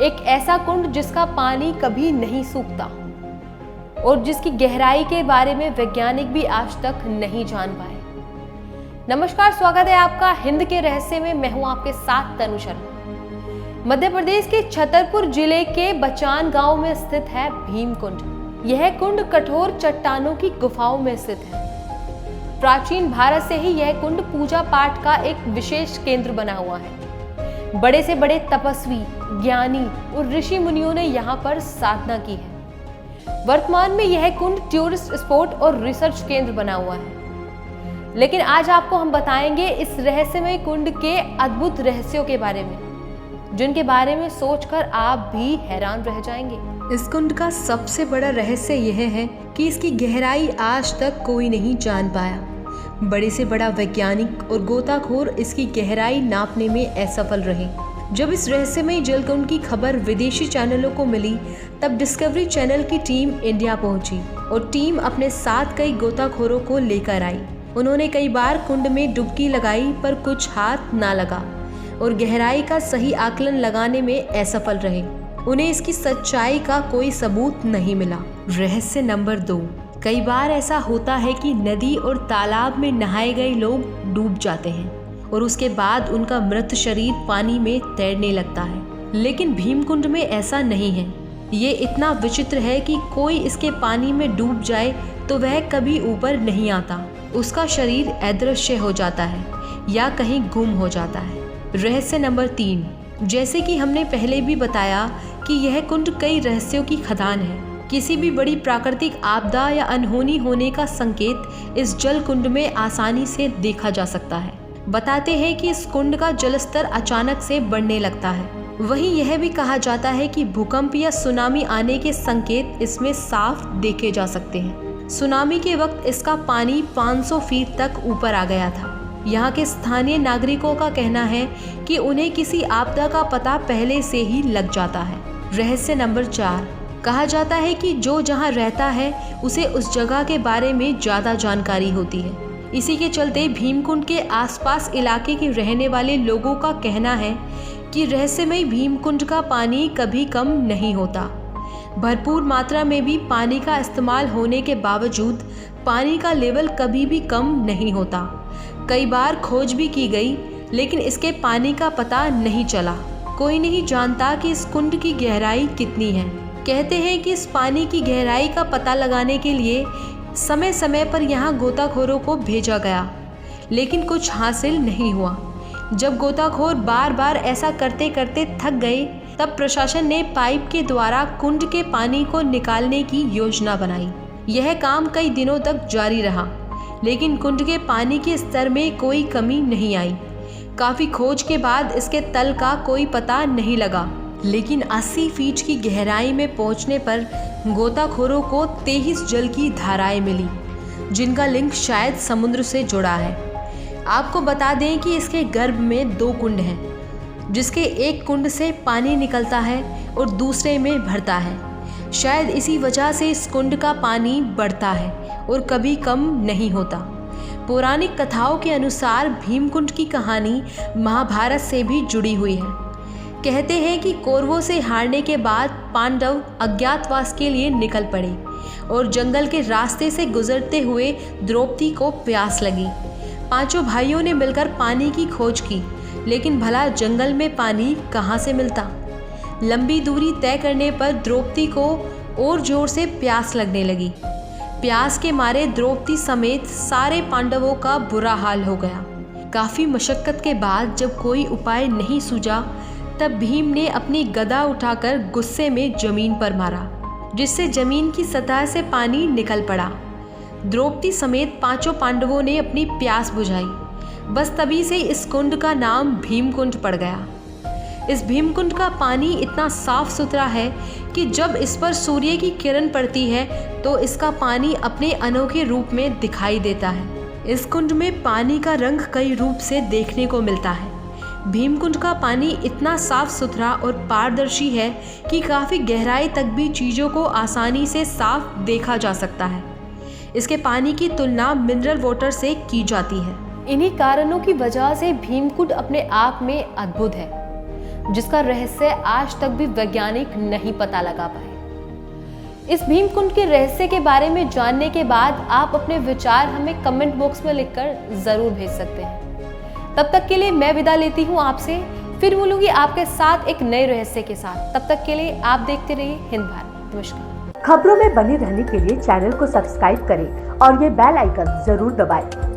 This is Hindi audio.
एक ऐसा कुंड जिसका पानी कभी नहीं सूखता और जिसकी गहराई के बारे में वैज्ञानिक भी आज तक नहीं जान पाए। नमस्कार, स्वागत है आपका हिंद के रहस्य में। मैं हूं आपके साथ तनु शर्मा। मध्य प्रदेश के छतरपुर जिले के बचान गांव में स्थित है भीम कुंड। यह कुंड कठोर चट्टानों की गुफाओं में स्थित है। प्राचीन भारत से ही यह कुंड पूजा पाठ का एक विशेष केंद्र बना हुआ है। बड़े से बड़े तपस्वी, ज्ञानी और ऋषि मुनियों ने यहाँ पर साधना की है। वर्तमान में यह कुंड टूरिस्ट स्पॉट और रिसर्च केंद्र बना हुआ है। लेकिन आज आपको हम बताएंगे इस रहस्यमय कुंड के अद्भुत रहस्यों के बारे में, जिनके बारे में सोचकर आप भी हैरान रह जाएंगे। इस कुंड का सबसे बड़ा रहस्य यह है कि इसकी गहराई आज तक कोई नहीं जान पाया। बड़े से बड़ा वैज्ञानिक और गोताखोर इसकी गहराई नापने में असफल रहे। जब इस रहस्यमय जलकुंड की खबर विदेशी चैनलों को मिली, तब डिस्कवरी चैनल की टीम इंडिया पहुंची और टीम अपने साथ कई गोताखोरों को लेकर आई। उन्होंने कई बार कुंड में डुबकी लगाई, पर कुछ हाथ ना लगा और गहराई का सही आकलन लगाने में असफल रहे। उन्हें इसकी सच्चाई का कोई सबूत नहीं मिला। रहस्य नंबर 2, कई बार ऐसा होता है कि नदी और तालाब में नहाए गए लोग डूब जाते हैं और उसके बाद उनका मृत शरीर पानी में तैरने लगता है। लेकिन भीमकुंड में ऐसा नहीं है। ये इतना विचित्र है कि कोई इसके पानी में डूब जाए तो वह कभी ऊपर नहीं आता। उसका शरीर अदृश्य हो जाता है या कहीं गुम हो जाता है। रहस्य नंबर 3, जैसे कि हमने पहले भी बताया कि यह कुंड कई रहस्यों की खदान है। किसी भी बड़ी प्राकृतिक आपदा या अनहोनी होने का संकेत इस जल कुंड में आसानी से देखा जा सकता है। बताते हैं कि इस कुंड का जलस्तर अचानक से बढ़ने लगता है। वहीं यह भी कहा जाता है कि भूकंप या सुनामी आने के संकेत इसमें साफ देखे जा सकते हैं। सुनामी के वक्त इसका पानी 500 फीट तक ऊपर आ गया था। यहाँ के स्थानीय नागरिकों का कहना है कि उन्हें किसी आपदा का पता पहले से ही लग जाता है। रहस्य नंबर 4, कहा जाता है कि जो जहाँ रहता है उसे उस जगह के बारे में ज़्यादा जानकारी होती है। इसी के चलते भीमकुंड के आसपास इलाके के रहने वाले लोगों का कहना है कि रहस्यमय भीमकुंड का पानी कभी कम नहीं होता। भरपूर मात्रा में भी पानी का इस्तेमाल होने के बावजूद पानी का लेवल कभी भी कम नहीं होता। कई बार खोज भी की गई, लेकिन इसके पानी का पता नहीं चला। कोई नहीं जानता कि इस कुंड की गहराई कितनी है। कहते हैं कि इस पानी की गहराई का पता लगाने के लिए समय समय पर यहाँ गोताखोरों को भेजा गया, लेकिन कुछ हासिल नहीं हुआ। जब गोताखोर बार बार ऐसा करते करते थक गए, तब प्रशासन ने पाइप के द्वारा कुंड के पानी को निकालने की योजना बनाई। यह काम कई दिनों तक जारी रहा, लेकिन कुंड के पानी के स्तर में कोई कमी नहीं आई। काफ़ी खोज के बाद इसके तल का कोई पता नहीं लगा, लेकिन 80 फीट की गहराई में पहुंचने पर गोताखोरों को 23 जल की धाराएं मिली, जिनका लिंक शायद समुद्र से जुड़ा है। आपको बता दें कि इसके गर्भ में 2 कुंड हैं, जिसके एक कुंड से पानी निकलता है और दूसरे में भरता है। शायद इसी वजह से इस कुंड का पानी बढ़ता है और कभी कम नहीं होता। पौराणिक कथाओं के अनुसार भीमकुंड की कहानी महाभारत से भी जुड़ी हुई है। कहते हैं कि कौरवों से हारने के बाद पांडव अज्ञातवास के लिए निकल पड़े और जंगल के रास्ते से गुजरते हुए द्रौपदी को प्यास लगी। 5 भाइयों ने मिलकर पानी की खोज की, लेकिन भला जंगल में पानी कहाँ से मिलता। लंबी दूरी तय करने पर द्रौपदी को और जोर से प्यास लगने लगी। प्यास के मारे द्रौपदी समेत सारे पांडवों का बुरा हाल हो गया। काफ़ी मशक्कत के बाद जब कोई उपाय नहीं सूझा, तब भीम ने अपनी गदा उठाकर गुस्से में जमीन पर मारा, जिससे जमीन की सतह से पानी निकल पड़ा। द्रौपदी समेत 5 पांडवों ने अपनी प्यास बुझाई। बस तभी से इस कुंड का नाम भीमकुंड पड़ गया। इस भीमकुंड का पानी इतना साफ सुथरा है कि जब इस पर सूर्य की किरण पड़ती है तो इसका पानी अपने अनोखे रूप में दिखाई देता है। इस कुंड में पानी का रंग कई रूप से देखने को मिलता है। भीमकुंड का पानी इतना साफ सुथरा और पारदर्शी है कि काफ़ी गहराई तक भी चीज़ों को आसानी से साफ देखा जा सकता है। इसके पानी की तुलना मिनरल वाटर से की जाती है। इन्हीं कारणों की वजह से भीमकुंड अपने आप में अद्भुत है। जिसका रहस्य आज तक भी वैज्ञानिक नहीं पता लगा पाए। इस भीमकुंड के रहस्य के बारे में जानने के बाद आप अपने विचार हमें कमेंट बॉक्स में लिखकर जरूर भेज सकते हैं। तब तक के लिए मैं विदा लेती हूँ आपसे, फिर मिलूंगी आपके साथ एक नए रहस्य के साथ। तब तक के लिए आप देखते रहिए हिंद भारत। नमस्कार। खबरों में बने रहने के लिए चैनल को सब्सक्राइब करें और ये बेल आइकन जरूर दबाएं।